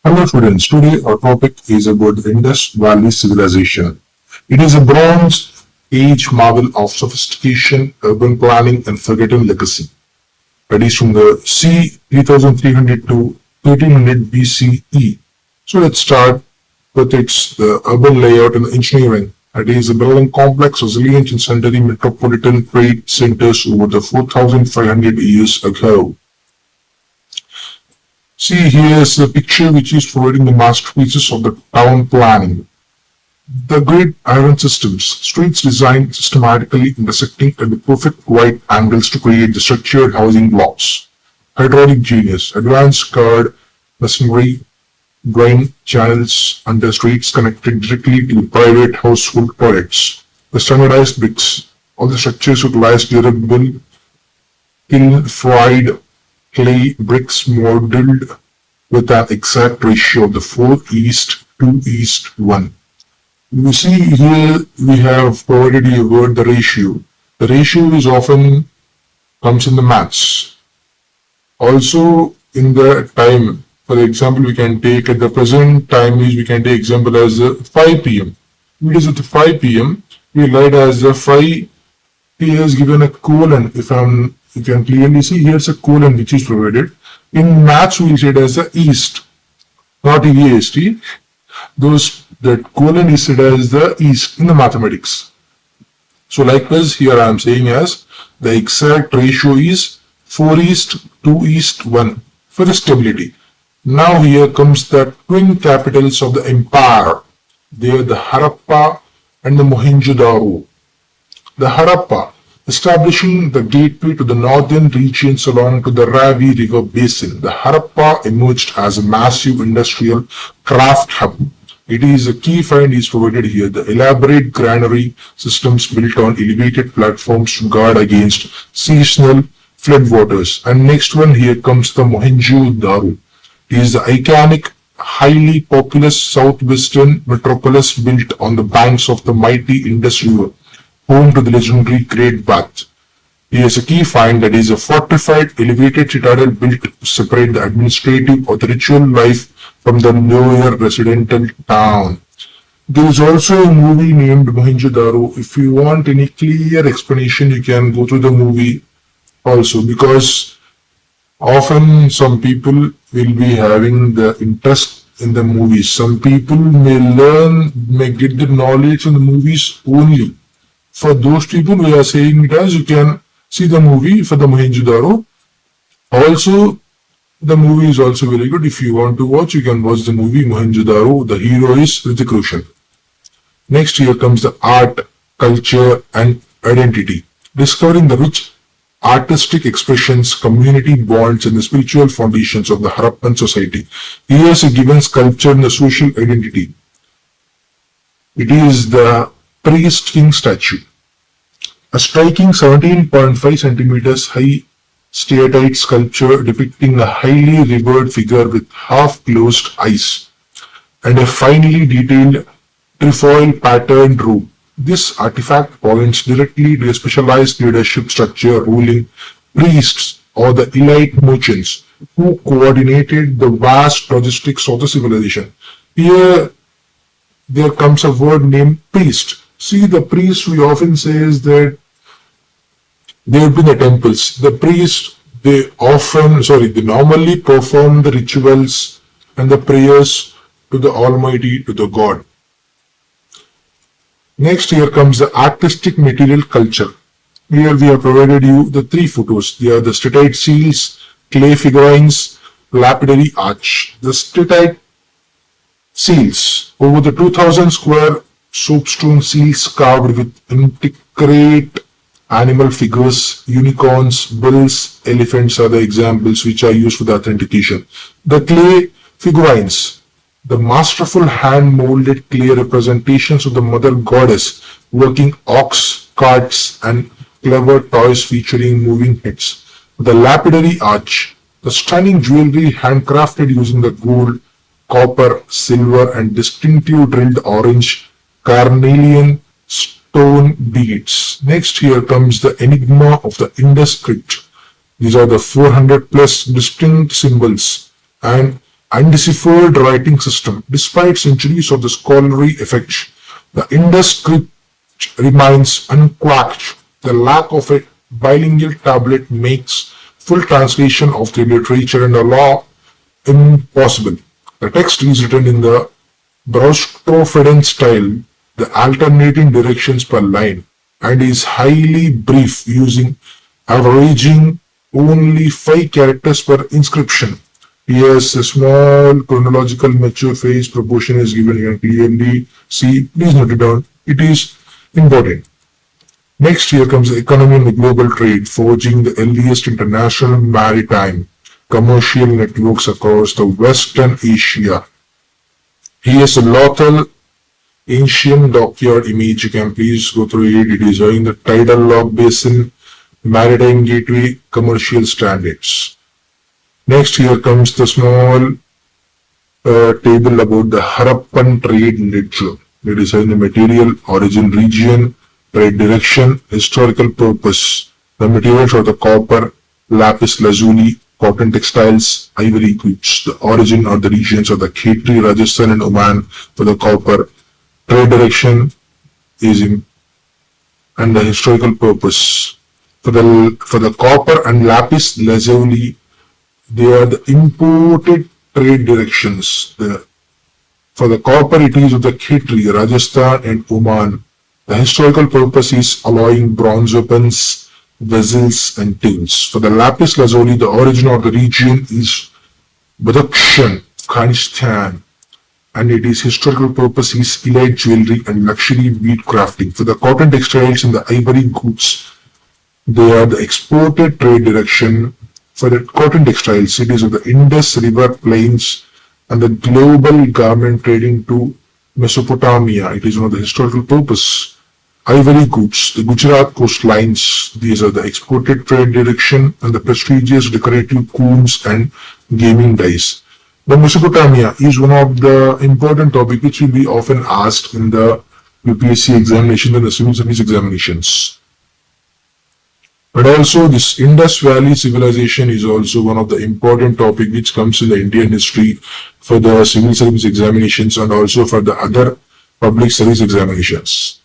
Hello students, today our topic is about the Indus Valley Civilization. It is a Bronze Age marvel of sophistication, urban planning and forgotten legacy. It is from the c. 3300 to 1300 BCE. So let's start with the urban layout and engineering. It is a building complex resilient in century metropolitan trade centers over the 4500 years ago. See, here's a picture which is providing the masterpieces of the town planning. The great iron systems, streets designed systematically intersecting at the perfect right angles to create the structured housing blocks. Hydraulic genius, advanced curd masonry, drain channels under streets connected directly to the private household toilets. The standardized bricks, all the structures utilize durable kiln-fried clay bricks modeled with an exact ratio of the 4:2:1. You see here we have provided you a word the ratio. The ratio is often comes in the maths. Also in the time, for example, we can take at the present time is we can take example as 5 p.m. It is at 5 p.m. We write as the 5. Here is given a colon. If you can clearly see here's a colon which is provided. In maths we will say it as the east, not EAST. That colon is said as the east in the mathematics. So likewise here I am saying as the exact ratio is 4:2:1 for the stability. Now here comes the twin capitals of the empire. They are the Harappa and the Mohenjo-daro. The Harappa, establishing the gateway to the northern regions along to the Ravi River basin. The Harappa emerged as a massive industrial craft hub. It is a key find is provided here. The elaborate granary systems built on elevated platforms to guard against seasonal floodwaters. And next one here comes the Mohenjo-daro. It is the iconic, highly populous southwestern metropolis built on the banks of the mighty Indus River, home to the legendary Great Bath. Here is a key find that is a fortified, elevated citadel built to separate the administrative or the ritual life from the lower residential town. There is also a movie named Mohenjo-daro. If you want any clear explanation, you can go to the movie also, because often some people will be having the interest in the movies. Some people may get the knowledge from the movies only. For those people we are saying it as you can see the movie for the Mohenjo-daro. Also, the movie is also very good. If you want to watch, you can watch the movie Mohenjo-daro. The hero is Hrithik Roshan. Next here comes the art, culture and identity. Discovering the rich artistic expressions, community bonds and the spiritual foundations of the Harappan society. Here is a given sculpture and the social identity. It is the priest king statue. A striking 17.5 centimeters high steatite sculpture depicting a highly revered figure with half-closed eyes and a finely detailed trefoil patterned robe. This artifact points directly to a specialized leadership structure ruling priests or the elite merchants who coordinated the vast logistics of the civilization. Here there comes a word named priest. See, the priest we often say is that they would be in the temples. The priests, they normally perform the rituals and the prayers to the Almighty, to the God. Next here comes the artistic material culture. Here we have provided you the 3 photos. They are the steatite seals, clay figurines, lapidary arch. The steatite seals, over the 2000 square soapstone seals carved with intricate animal figures, unicorns, bulls, elephants are the examples which are used for the authentication. The clay figurines, the masterful hand-molded clay representations of the mother goddess working ox carts and clever toys featuring moving heads. The lapidary arch, the stunning jewelry handcrafted using the gold, copper, silver and distinctive drilled orange carnelian stone beads. Next here comes the enigma of the Indus script. These are the 400 plus distinct symbols and undeciphered writing system. Despite centuries of the scholarly effect, the Indus script remains unquacked. The lack of a bilingual tablet makes full translation of the literature and the law impossible. The text is written in the Brostropheden style, the alternating directions per line, and is highly brief, averaging only 5 characters per inscription. Yes, a small chronological mature phase proportion is given. You can clearly see. Please note it down. It is important. Next, here comes the economy and the global trade, forging the earliest international maritime commercial networks across the Western Asia. Here's a Lothal ancient dockyard image. You can please go through it. It is showing the tidal lock basin, maritime gateway, commercial standards. Next, here comes the small table about the Harappan trade ledger. It is showing the material, origin, region, trade direction, historical purpose. The materials are the copper, lapis lazuli, cotton textiles, ivory goods. The origin or the regions of the Khetri, Rajasthan and Oman for the copper. Trade direction is in, and the historical purpose. For the copper and lapis lazuli, they are the imported trade directions. For the copper, it is of the Khetri, Rajasthan and Oman. The historical purpose is alloying bronze weapons, vessels and tools. For the lapis lazuli, the origin of the region is Badakhshan, Afghanistan, and its historical purpose is elite jewelry and luxury bead crafting. For the cotton textiles and the ivory goods, they are the exported trade direction. For the cotton textiles, it is of the Indus River plains and the global garment trading to Mesopotamia. It is one of the historical purpose. Ivory goods, the Gujarat coastlines, these are the exported trade direction, and the prestigious decorative coons and gaming dice. The Mesopotamia is one of the important topic which will be often asked in the UPSC examination and the civil service examinations. But also this Indus Valley civilization is also one of the important topic which comes in the Indian history for the civil service examinations and also for the other public service examinations.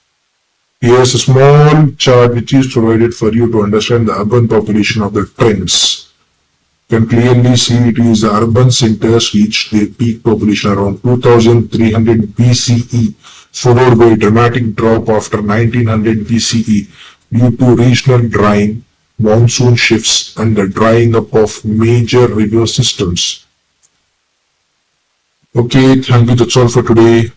Here's a small chart which is provided for you to understand the urban population of the trends. You can clearly see it is the urban centers reached their peak population around 2300 BCE, followed by a dramatic drop after 1900 BCE due to regional drying, monsoon shifts, and the drying up of major river systems. Okay, thank you. That's all for today.